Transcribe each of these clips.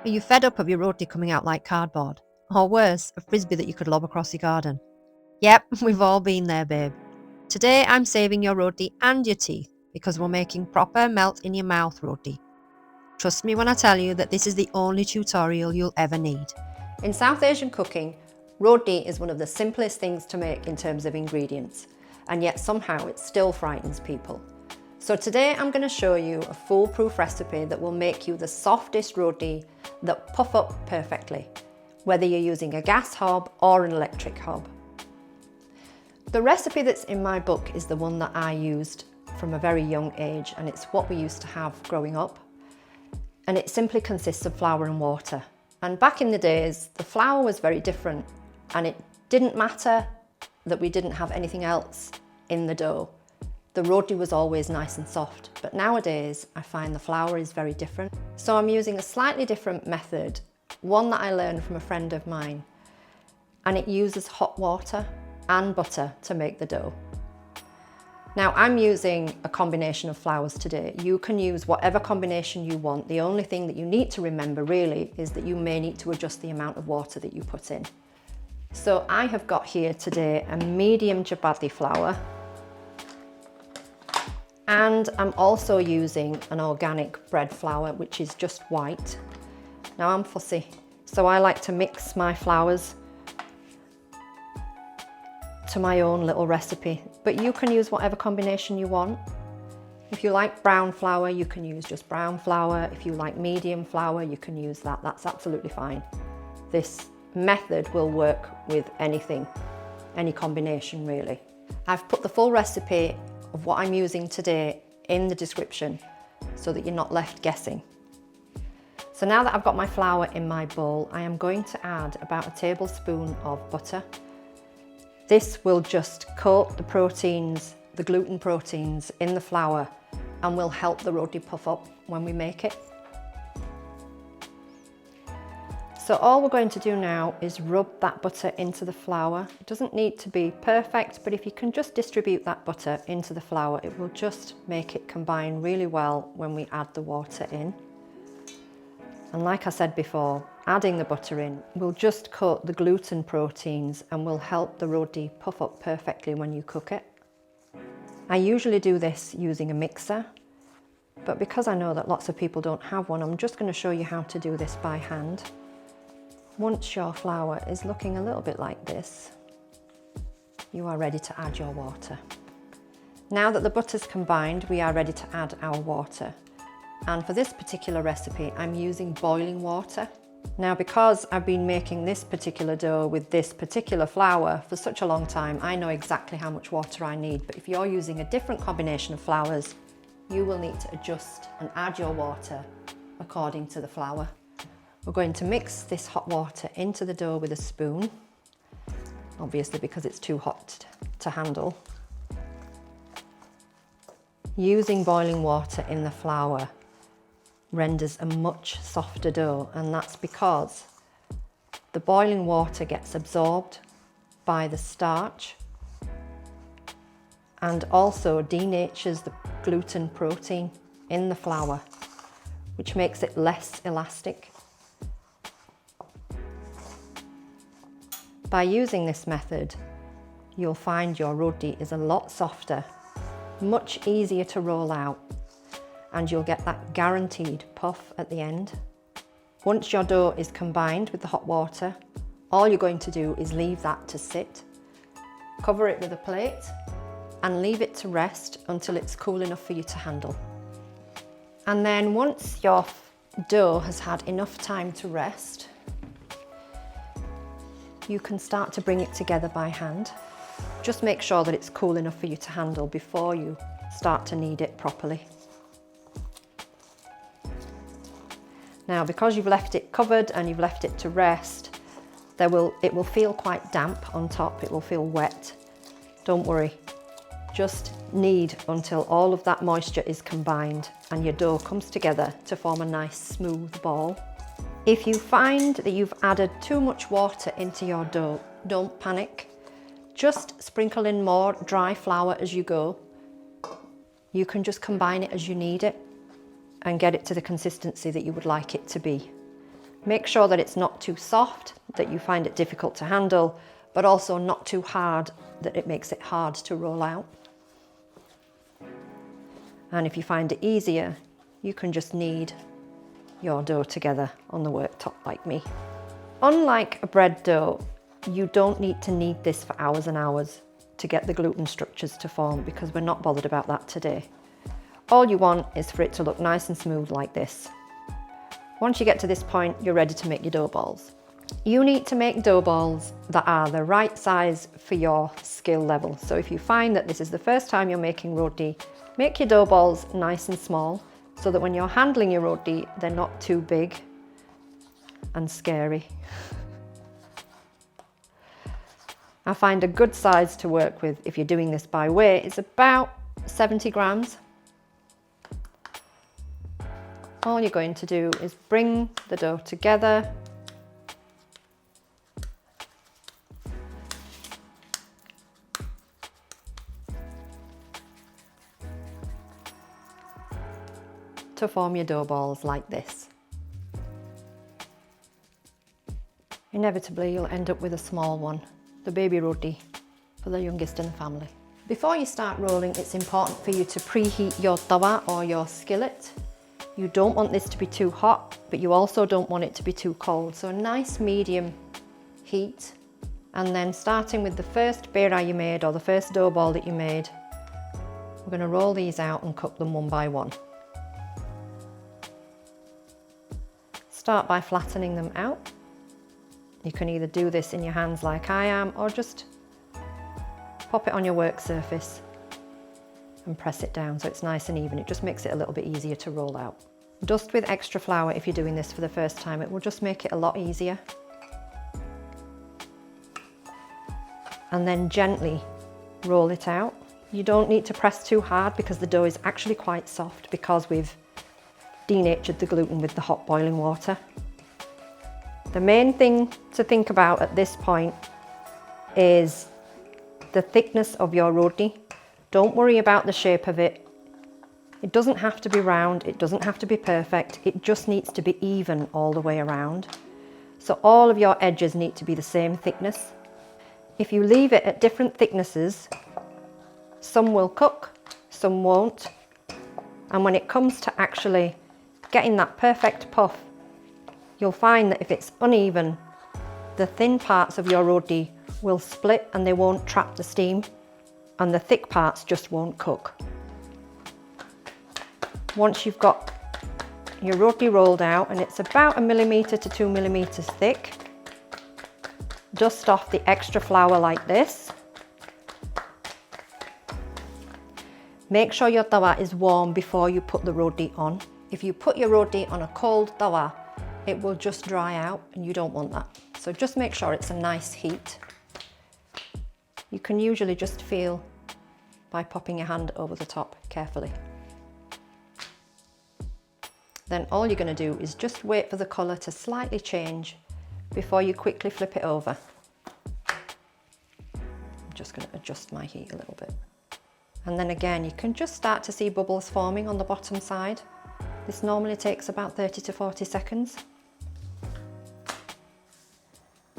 Are you fed up of your roti coming out like cardboard? Or worse, a frisbee that you could lob across your garden? Yep, we've all been there, babe. Today I'm saving your roti and your teeth because we're making proper melt in your mouth roti. Trust me when I tell you that this is the only tutorial you'll ever need. In South Asian cooking, roti is one of the simplest things to make in terms of ingredients, and yet somehow it still frightens people. So today I'm going to show you a foolproof recipe that will make you the softest roti that puff up perfectly, whether you're using a gas hob or an electric hob. The recipe that's in my book is the one that I used from a very young age, and it's what we used to have growing up. And it simply consists of flour and water. And back in the days, the flour was very different, and it didn't matter that we didn't have anything else in the dough. The roti was always nice and soft, but nowadays I find the flour is very different. So I'm using a slightly different method, one that I learned from a friend of mine, and it uses hot water and butter to make the dough. Now I'm using a combination of flours today. You can use whatever combination you want. The only thing that you need to remember really is that you may need to adjust the amount of water that you put in. So I have got here today a medium chapati flour, and I'm also using an organic bread flour, which is just white. Now I'm fussy, so I like to mix my flours to my own little recipe, but you can use whatever combination you want. If you like brown flour, you can use just brown flour. If you like medium flour, you can use that. That's absolutely fine. This method will work with anything, any combination really. I've put the full recipe of what I'm using today in the description so that you're not left guessing. So now that I've got my flour in my bowl, I am going to add about a tablespoon of butter. This will just coat the proteins, the gluten proteins in the flour, and will help the roti puff up when we make it. So all we're going to do now is rub that butter into the flour. It doesn't need to be perfect, but if you can just distribute that butter into the flour, it will just make it combine really well when we add the water in. And like I said before, adding the butter in will just coat the gluten proteins and will help the roti puff up perfectly when you cook it. I usually do this using a mixer, but because I know that lots of people don't have one, I'm just going to show you how to do this by hand. Once your flour is looking a little bit like this, you are ready to add your water. Now that the butter's combined, we are ready to add our water. And for this particular recipe, I'm using boiling water. Now, because I've been making this particular dough with this particular flour for such a long time, I know exactly how much water I need. But if you're using a different combination of flours, you will need to adjust and add your water according to the flour. We're going to mix this hot water into the dough with a spoon, obviously because it's too hot to handle. Using boiling water in the flour renders a much softer dough, and that's because the boiling water gets absorbed by the starch and also denatures the gluten protein in the flour, which makes it less elastic. By using this method, you'll find your roti is a lot softer, much easier to roll out, and you'll get that guaranteed puff at the end. Once your dough is combined with the hot water, all you're going to do is leave that to sit, cover it with a plate, and leave it to rest until it's cool enough for you to handle. And then once your dough has had enough time to rest, you can start to bring it together by hand. Just make sure that it's cool enough for you to handle before you start to knead it properly. Now, because you've left it covered and you've left it to rest, it will feel quite damp on top, it will feel wet. Don't worry, just knead until all of that moisture is combined and your dough comes together to form a nice smooth ball. If you find that you've added too much water into your dough, don't panic. Just sprinkle in more dry flour as you go. You can just combine it as you need it and get it to the consistency that you would like it to be. Make sure that it's not too soft, that you find it difficult to handle, but also not too hard, that it makes it hard to roll out. And if you find it easier, you can just knead your dough together on the worktop like me. Unlike a bread dough, you don't need to knead this for hours and hours to get the gluten structures to form, because we're not bothered about that today. All you want is for it to look nice and smooth like this. Once you get to this point, you're ready to make your dough balls. You need to make dough balls that are the right size for your skill level. So if you find that this is the first time you're making roti, make your dough balls nice and small so that when you're handling your roti, they're not too big and scary. I find a good size to work with if you're doing this by weight is about 70 grams. All you're going to do is bring the dough together. To form your dough balls like this. Inevitably, you'll end up with a small one, the baby roti for the youngest in the family. Before you start rolling, it's important for you to preheat your tawa or your skillet. You don't want this to be too hot, but you also don't want it to be too cold. So a nice medium heat. And then starting with the first bera you made or the first dough ball that you made, we're going to roll these out and cook them one by one. Start by flattening them out. You can either do this in your hands like I am, or just pop it on your work surface and press it down so it's nice and even. It just makes it a little bit easier to roll out. Dust with extra flour if you're doing this for the first time. It will just make it a lot easier. And then gently roll it out. You don't need to press too hard because the dough is actually quite soft because we've denatured the gluten with the hot boiling water. The main thing to think about at this point is the thickness of your roti. Don't worry about the shape of it. It doesn't have to be round, it doesn't have to be perfect, it just needs to be even all the way around. So all of your edges need to be the same thickness. If you leave it at different thicknesses, some will cook, some won't. And when it comes to actually getting that perfect puff, you'll find that if it's uneven, the thin parts of your roti will split and they won't trap the steam, and the thick parts just won't cook. Once you've got your roti rolled out and it's about 1 millimetre to 2 millimetres thick, dust off the extra flour like this. Make sure your tawa is warm before you put the roti on. If you put your roti on a cold tawa, it will just dry out and you don't want that. So just make sure it's a nice heat. You can usually just feel by popping your hand over the top carefully. Then all you're going to do is just wait for the colour to slightly change before you quickly flip it over. I'm just going to adjust my heat a little bit. And then again, you can just start to see bubbles forming on the bottom side. This normally takes about 30 to 40 seconds.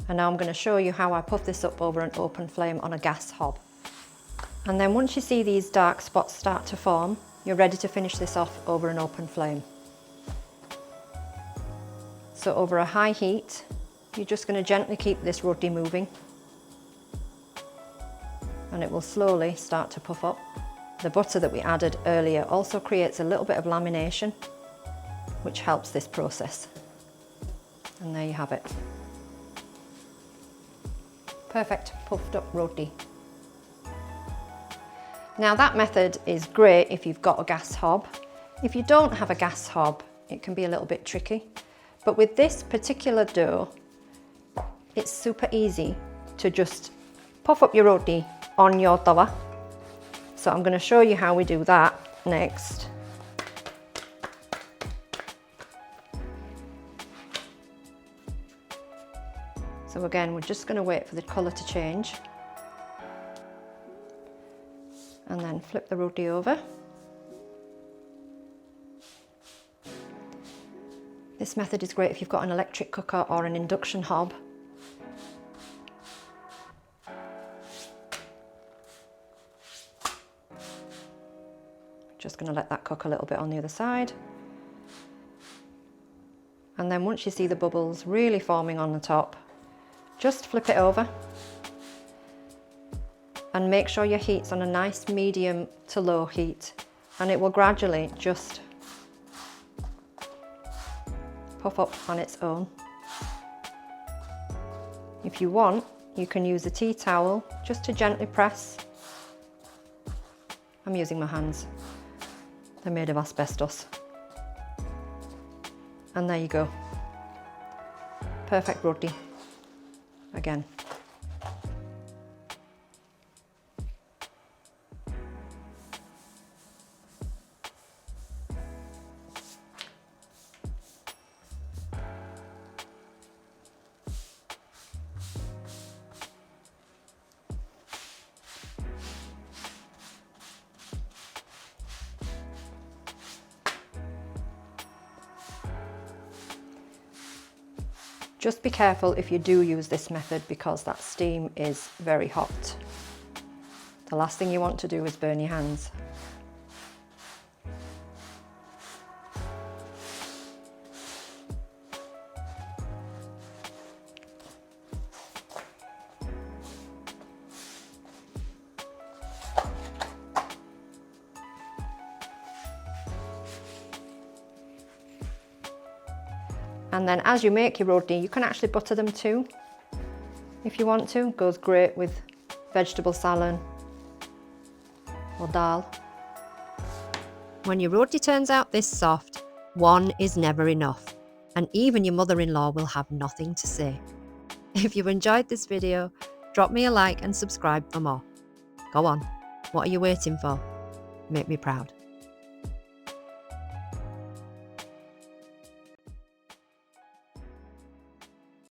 And now I'm going to show you how I puff this up over an open flame on a gas hob. And then once you see these dark spots start to form, you're ready to finish this off over an open flame. So over a high heat, you're just going to gently keep this roti moving. And it will slowly start to puff up. The butter that we added earlier also creates a little bit of lamination, which helps this process. And there you have it. Perfect puffed up roti. Now that method is great if you've got a gas hob. If you don't have a gas hob, it can be a little bit tricky. But with this particular dough, it's super easy to just puff up your roti on your tawa. So I'm going to show you how we do that next. So again, we're just going to wait for the colour to change. And then flip the roti over. This method is great if you've got an electric cooker or an induction hob. Just going to let that cook a little bit on the other side. And then once you see the bubbles really forming on the top, just flip it over and make sure your heat's on a nice medium to low heat, and it will gradually just puff up on its own. If you want, you can use a tea towel just to gently press. I'm using my hands. They're made of asbestos. And there you go. Perfect roti. Again. Just be careful if you do use this method, because that steam is very hot. The last thing you want to do is burn your hands. And then as you make your roti, you can actually butter them too, if you want to. Goes great with vegetable salad or dal. When your roti turns out this soft, one is never enough, and even your mother-in-law will have nothing to say. If you enjoyed this video, drop me a like and subscribe for more. Go on, what are you waiting for? Make me proud.